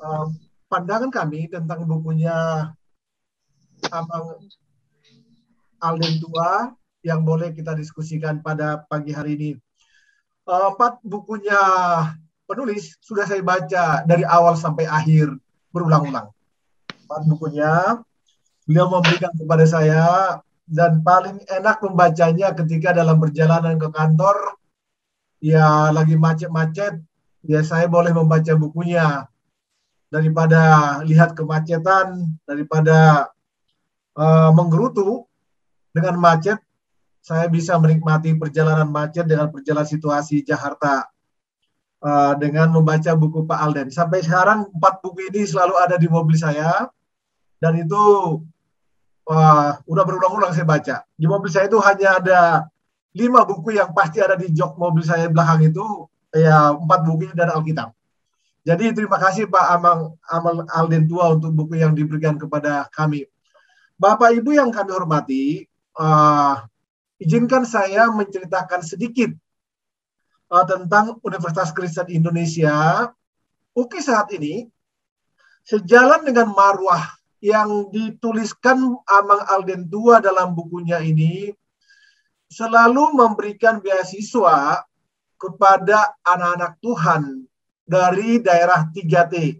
uh, pandangan kami tentang bukunya Amang Alden Tua yang boleh kita diskusikan pada pagi hari ini. Empat bukunya penulis sudah saya baca dari awal sampai akhir berulang-ulang. Empat bukunya beliau memberikan kepada saya, dan paling enak membacanya ketika dalam perjalanan ke kantor, ya lagi macet-macet, ya saya boleh membaca bukunya daripada lihat kemacetan, daripada menggerutu dengan macet. Saya bisa menikmati perjalanan macet dengan perjalanan situasi Jakarta dengan membaca buku Pak Alden. Sampai sekarang 4 buku ini selalu ada di mobil saya, dan itu udah berulang-ulang saya baca. Di mobil saya itu hanya ada 5 buku yang pasti ada di jok mobil saya belakang itu, ya 4 buku dan Alkitab. Jadi terima kasih Pak Amang Alden Tua untuk buku yang diberikan kepada kami. Bapak Ibu yang kami hormati, izinkan saya menceritakan sedikit tentang Universitas Kristen Indonesia. UKI saat ini sejalan dengan marwah yang dituliskan Amang Alden Tua dalam bukunya ini, selalu memberikan beasiswa kepada anak-anak Tuhan dari daerah 3T.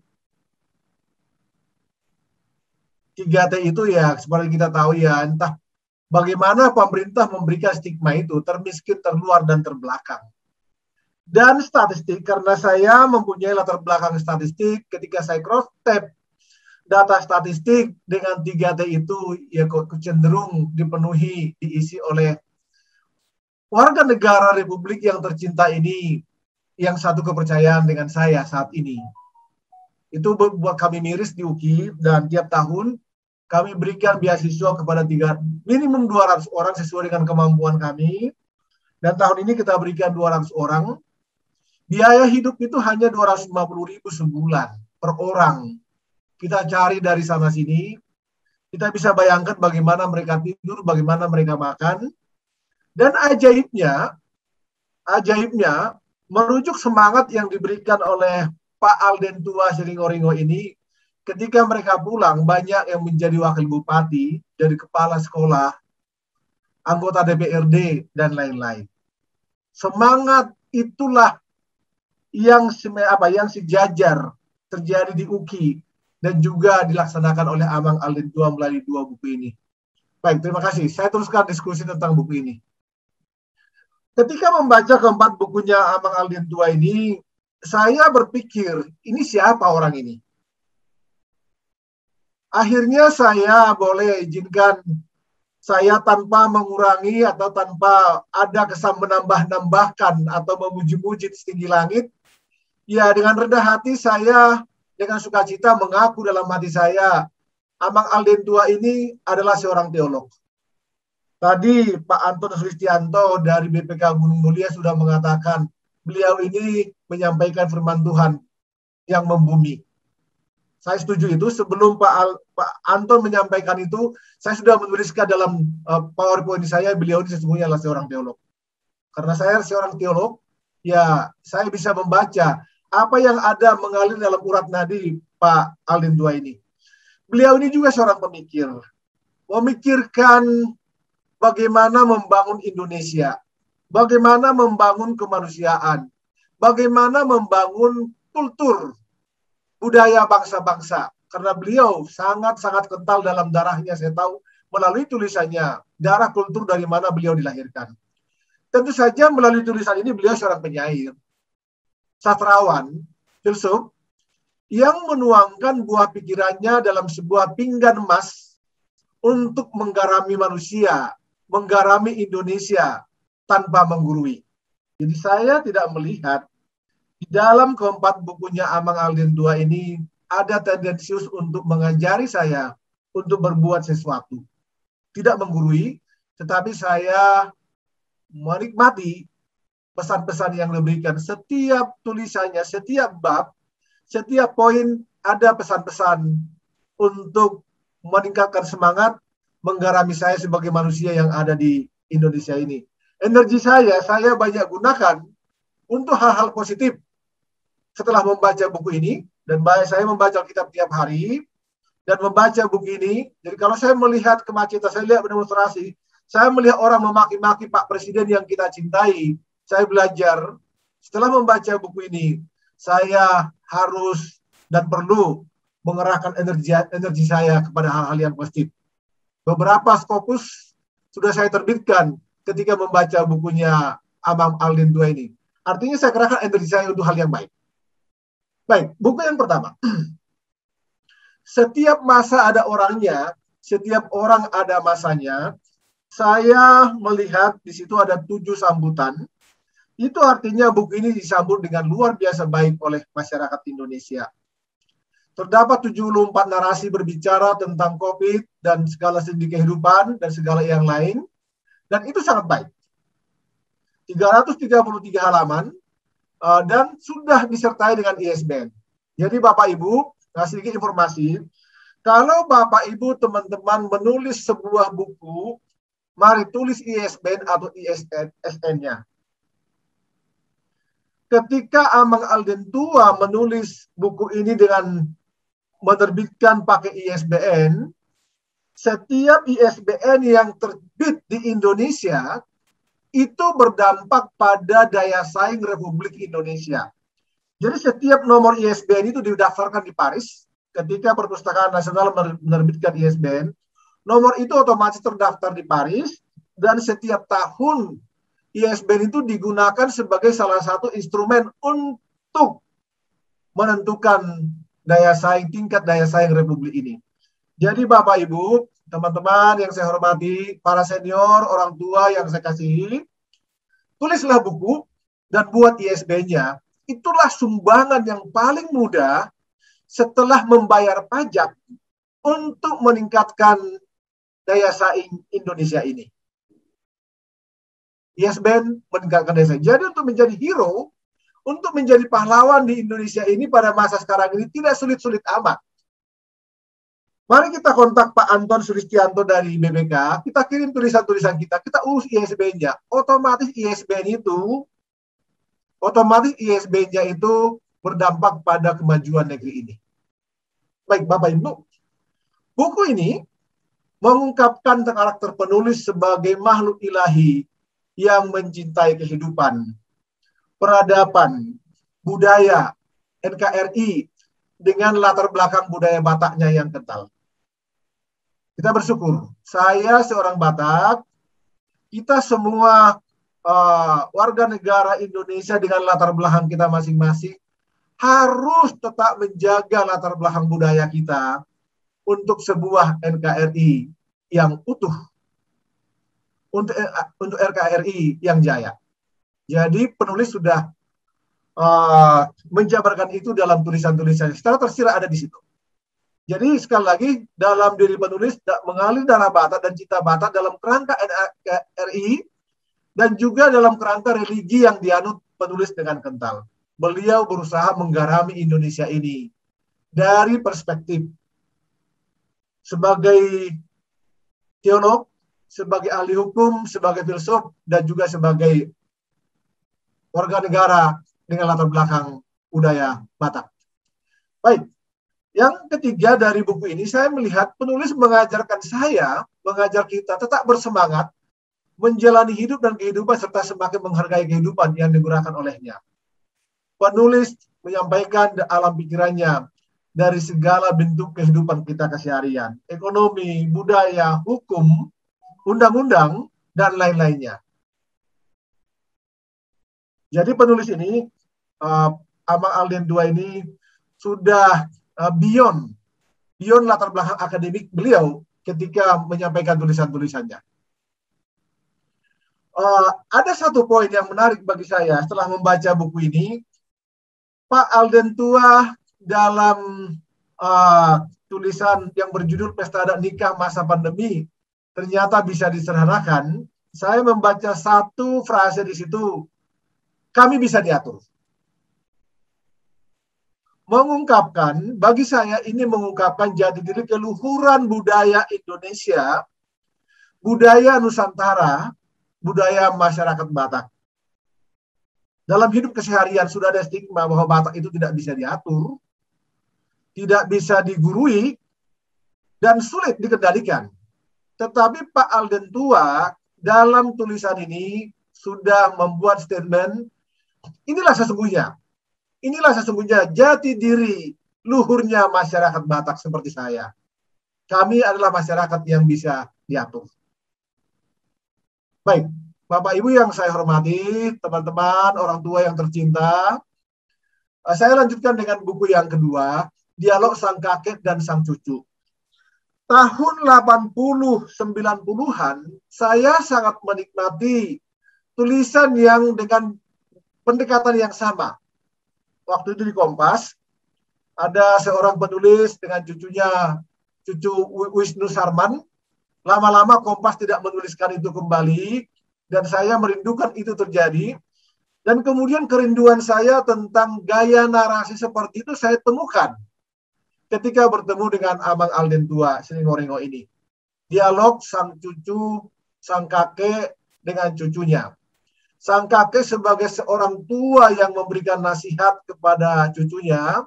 3T itu ya seperti kita tahu ya, entah bagaimana pemerintah memberikan stigma itu, termiskin, terluar, dan terbelakang. Dan statistik, karena saya mempunyai latar belakang statistik, ketika saya cross-tab data statistik dengan 3T itu, ya cenderung dipenuhi, diisi oleh warga negara Republik yang tercinta ini, yang satu kepercayaan dengan saya saat ini. Itu buat kami miris di UKI, dan tiap tahun kami berikan beasiswa kepada minimum 200 orang sesuai dengan kemampuan kami. Dan tahun ini kita berikan 200 orang. Biaya hidup itu hanya 250.000 sebulan per orang. Kita cari dari sana sini. Kita bisa bayangkan bagaimana mereka tidur, bagaimana mereka makan. Dan ajaibnya, merujuk semangat yang diberikan oleh Pak Alden Tua Siringoringo ini, ketika mereka pulang, banyak yang menjadi wakil bupati, dari kepala sekolah, anggota DPRD, dan lain-lain. Semangat itulah yang sejajar terjadi di UKI dan juga dilaksanakan oleh Amang Alden Tua melalui 2 buku ini. Baik, terima kasih. Saya teruskan diskusi tentang buku ini. Ketika membaca keempat bukunya Amang Alden Tua ini, saya berpikir, ini siapa orang ini? Akhirnya saya boleh izinkan saya tanpa mengurangi atau tanpa ada kesan menambah-nambahkan atau memuji-muji setinggi langit, ya dengan rendah hati saya dengan sukacita mengaku dalam hati saya, Amang Alden Tua ini adalah seorang teolog. Tadi Pak Anton Sulistianto dari BPK Gunung Mulia sudah mengatakan, beliau ini menyampaikan firman Tuhan yang membumi. Saya setuju itu. Sebelum Pak Anton menyampaikan itu, saya sudah menuliskan dalam PowerPoint saya, beliau ini sesungguhnya adalah seorang teolog. Karena saya seorang teolog, ya saya bisa membaca apa yang ada mengalir dalam urat nadi Pak Alden Tua ini. Beliau ini juga seorang pemikir. Memikirkan bagaimana membangun Indonesia, bagaimana membangun kemanusiaan, bagaimana membangun kultur budaya bangsa-bangsa. Karena beliau sangat-sangat kental dalam darahnya, saya tahu melalui tulisannya, darah kultur dari mana beliau dilahirkan. Tentu saja melalui tulisan ini beliau seorang penyair, sastrawan, filsuf, yang menuangkan buah pikirannya dalam sebuah pinggan emas untuk menggarami manusia, menggarami Indonesia tanpa menggurui. Jadi saya tidak melihat di dalam keempat bukunya Amang Alden Tua ini ada tendensius untuk mengajari saya untuk berbuat sesuatu. Tidak menggurui, tetapi saya menikmati pesan-pesan yang diberikan. Setiap tulisannya, setiap bab, setiap poin ada pesan-pesan untuk meningkatkan semangat, menggarami saya sebagai manusia yang ada di Indonesia ini. Energi saya banyak gunakan untuk hal-hal positif. Setelah membaca buku ini, Dan saya membaca Alkitab tiap hari dan membaca buku ini. Jadi kalau saya melihat kemacetan, saya lihat demonstrasi, saya melihat orang memaki-maki Pak Presiden yang kita cintai. Saya belajar setelah membaca buku ini, saya harus dan perlu mengerahkan energi saya kepada hal-hal yang positif. Beberapa Scopus sudah saya terbitkan ketika membaca bukunya Amang Alden II ini. Artinya saya kerahkan energi saya untuk hal yang baik. Baik, buku yang pertama. Setiap masa ada orangnya, setiap orang ada masanya. Saya melihat di situ ada 7 sambutan. Itu artinya buku ini disambut dengan luar biasa baik oleh masyarakat Indonesia. Terdapat 74 narasi berbicara tentang COVID dan segala sendi kehidupan dan segala yang lain. Dan itu sangat baik. 333 halaman dan sudah disertai dengan ISBN. Jadi Bapak Ibu, sedikit informasi, kalau Bapak Ibu teman-teman menulis sebuah buku, mari tulis ISBN atau ISSN-nya. Ketika Amang Alden II menulis buku ini dengan menerbitkan pakai ISBN, setiap ISBN yang terbit di Indonesia itu berdampak pada daya saing Republik Indonesia. Jadi setiap nomor ISBN itu didaftarkan di Paris, ketika Perpustakaan Nasional menerbitkan ISBN, nomor itu otomatis terdaftar di Paris, dan setiap tahun ISBN itu digunakan sebagai salah satu instrumen untuk menentukan daya saing, tingkat daya saing Republik ini. Jadi Bapak Ibu, teman-teman yang saya hormati, para senior, orang tua yang saya kasihi, tulislah buku dan buat ISBN-nya. Itulah sumbangan yang paling mudah setelah membayar pajak untuk meningkatkan daya saing Indonesia ini. ISBN meningkatkan daya saing. Jadi untuk menjadi hero, untuk menjadi pahlawan di Indonesia ini pada masa sekarang ini tidak sulit-sulit amat. Mari kita kontak Pak Anton Sulistianto dari BBK, kita kirim tulisan-tulisan kita urus ISBN-nya. Otomatis ISBN-nya itu berdampak pada kemajuan negeri ini. Baik, Bapak Ibu, buku ini mengungkapkan karakter penulis sebagai makhluk ilahi yang mencintai kehidupan, peradaban, budaya, NKRI dengan latar belakang budaya Bataknya yang kental. Kita bersyukur, saya seorang Batak, kita semua warga negara Indonesia dengan latar belakang kita masing-masing harus tetap menjaga latar belakang budaya kita untuk sebuah NKRI yang utuh, untuk NKRI yang jaya. Jadi penulis sudah menjabarkan itu dalam tulisan-tulisannya. Secara tersirat ada di situ. Jadi sekali lagi, dalam diri penulis mengalir darah Batak dan cita Batak dalam kerangka NKRI dan juga dalam kerangka religi yang dianut penulis dengan kental. Beliau berusaha menggarami Indonesia ini dari perspektif sebagai teolog, sebagai ahli hukum, sebagai filsuf, dan juga sebagai warga negara dengan latar belakang budaya Batak. Baik, yang ketiga dari buku ini saya melihat penulis mengajar kita tetap bersemangat menjalani hidup dan kehidupan serta semakin menghargai kehidupan yang digunakan olehnya. Penulis menyampaikan alam pikirannya dari segala bentuk kehidupan kita keseharian, ekonomi, budaya, hukum, undang-undang, dan lain-lainnya. Jadi penulis ini, Amang Alden II ini sudah beyond latar belakang akademik beliau ketika menyampaikan tulisan-tulisannya. Ada satu poin yang menarik bagi saya setelah membaca buku ini. Pak Alden II dalam tulisan yang berjudul Pesta Adat Nikah Masa Pandemi ternyata bisa disederhanakan. Saya membaca satu frase di situ, kami bisa diatur. Mengungkapkan, bagi saya ini mengungkapkan jati diri keluhuran budaya Indonesia, budaya Nusantara, budaya masyarakat Batak. Dalam hidup keseharian sudah ada stigma bahwa Batak itu tidak bisa diatur. tidak bisa digurui, dan sulit dikendalikan. Tetapi Pak Alden Tua dalam tulisan ini sudah membuat statement, inilah sesungguhnya jati diri luhurnya masyarakat Batak seperti saya. Kami adalah masyarakat yang bisa diatur. Baik, Bapak Ibu yang saya hormati, teman-teman, orang tua yang tercinta, saya lanjutkan dengan buku yang kedua, Dialog Sang Kakek dan Sang Cucu. Tahun 80-90-an, saya sangat menikmati tulisan yang dengan pendekatan yang sama. Waktu itu di Kompas, ada seorang penulis dengan cucu Wisnu Sarman. Lama-lama Kompas tidak menuliskan itu kembali, dan saya merindukan itu terjadi. Dan kemudian kerinduan saya tentang gaya narasi seperti itu saya temukan ketika bertemu dengan Abang Alden Tua Sringorengo ini. Dialog sang cucu, sang kakek dengan cucunya. Sang kakek sebagai seorang tua yang memberikan nasihat kepada cucunya,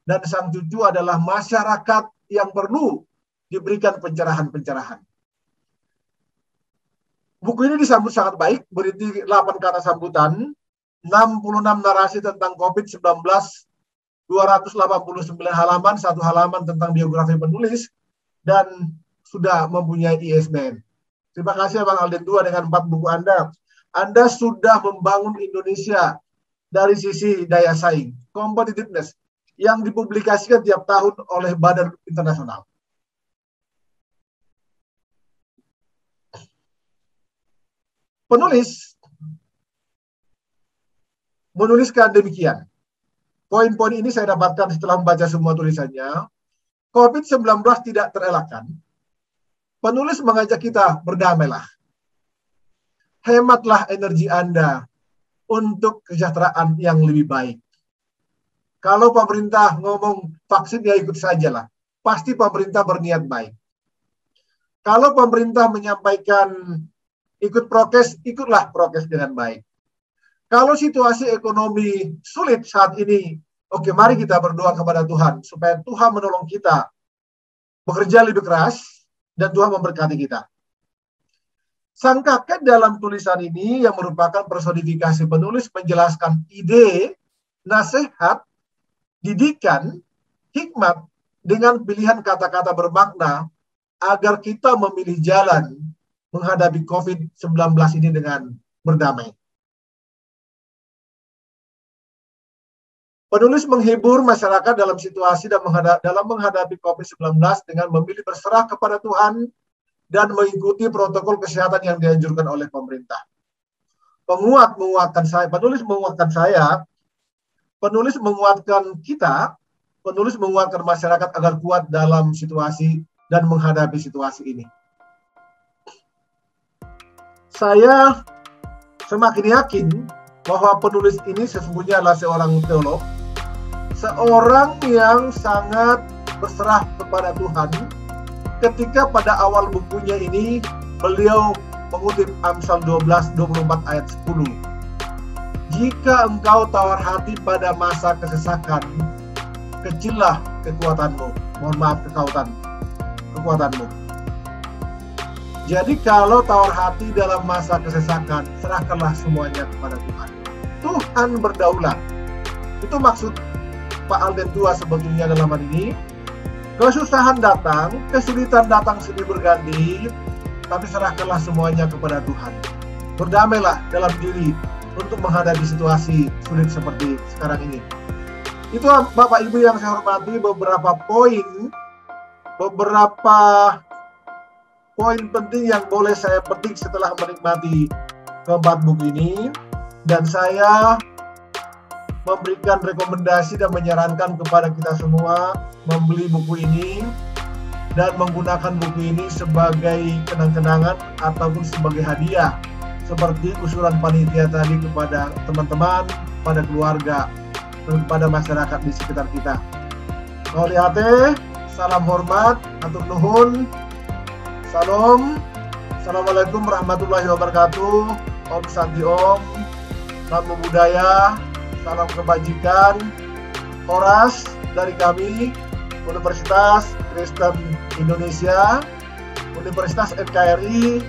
dan sang cucu adalah masyarakat yang perlu diberikan pencerahan-pencerahan. Buku ini disambut sangat baik, berisi 8 kata sambutan, 66 narasi tentang COVID-19, 289 halaman, 1 halaman tentang biografi penulis, dan sudah mempunyai ISBN. Terima kasih Bang Alden Tua dengan 4 buku Anda. Anda sudah membangun Indonesia dari sisi daya saing, competitiveness, yang dipublikasikan tiap tahun oleh badan internasional. Penulis menuliskan demikian. Poin-poin ini saya dapatkan setelah membaca semua tulisannya. COVID-19 tidak terelakkan. Penulis mengajak kita berdamailah. Hematlah energi Anda untuk kesejahteraan yang lebih baik. Kalau pemerintah ngomong vaksin, ya ikut sajalah. Pasti pemerintah berniat baik. Kalau pemerintah menyampaikan ikut prokes, ikutlah prokes dengan baik. Kalau situasi ekonomi sulit saat ini, oke, mari kita berdoa kepada Tuhan supaya Tuhan menolong kita bekerja lebih keras dan Tuhan memberkati kita. Sang kakek dalam tulisan ini yang merupakan personifikasi penulis menjelaskan ide, nasihat, didikan, hikmat dengan pilihan kata-kata bermakna agar kita memilih jalan menghadapi COVID-19 ini dengan berdamai. Penulis menghibur masyarakat dalam situasi dan dalam menghadapi COVID-19 dengan memilih berserah kepada Tuhan dan mengikuti protokol kesehatan yang dianjurkan oleh pemerintah. Penulis menguatkan kita, penulis menguatkan masyarakat agar kuat dalam situasi dan menghadapi situasi ini. Saya semakin yakin bahwa penulis ini sesungguhnya adalah seorang teolog, seorang yang sangat berserah kepada Tuhan ketika pada awal bukunya ini beliau mengutip Amsal 12:24 ayat 10. Jika engkau tawar hati pada masa kesesakan, kecillah kekuatanmu. Mohon maaf, kekuatanmu. Jadi kalau tawar hati dalam masa kesesakan, serahkanlah semuanya kepada Tuhan. Tuhan berdaulat. Itu maksud Pak Alden Tua sebetulnya dalam hal ini. Kesusahan datang, kesulitan datang silih berganti, tapi serahkanlah semuanya kepada Tuhan. Berdamailah dalam diri untuk menghadapi situasi sulit seperti sekarang ini. Itu Bapak Ibu yang saya hormati, beberapa poin penting yang boleh saya petik setelah menikmati keempat buku ini, dan saya memberikan rekomendasi dan menyarankan kepada kita semua membeli buku ini dan menggunakan buku ini sebagai kenang-kenangan ataupun sebagai hadiah seperti usulan panitia tadi kepada teman-teman, pada keluarga, dan kepada masyarakat di sekitar kita. Kauliate, salam hormat, atur nuhun, salam, assalamualaikum warahmatullahi wabarakatuh, Om Santi Om, Namo Buddhaya, salam kebajikan, Horas dari kami, Universitas Kristen Indonesia, Universitas NKRI,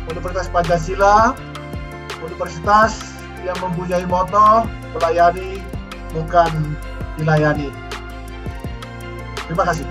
Universitas Pancasila, universitas yang mempunyai moto melayani bukan dilayani. Terima kasih.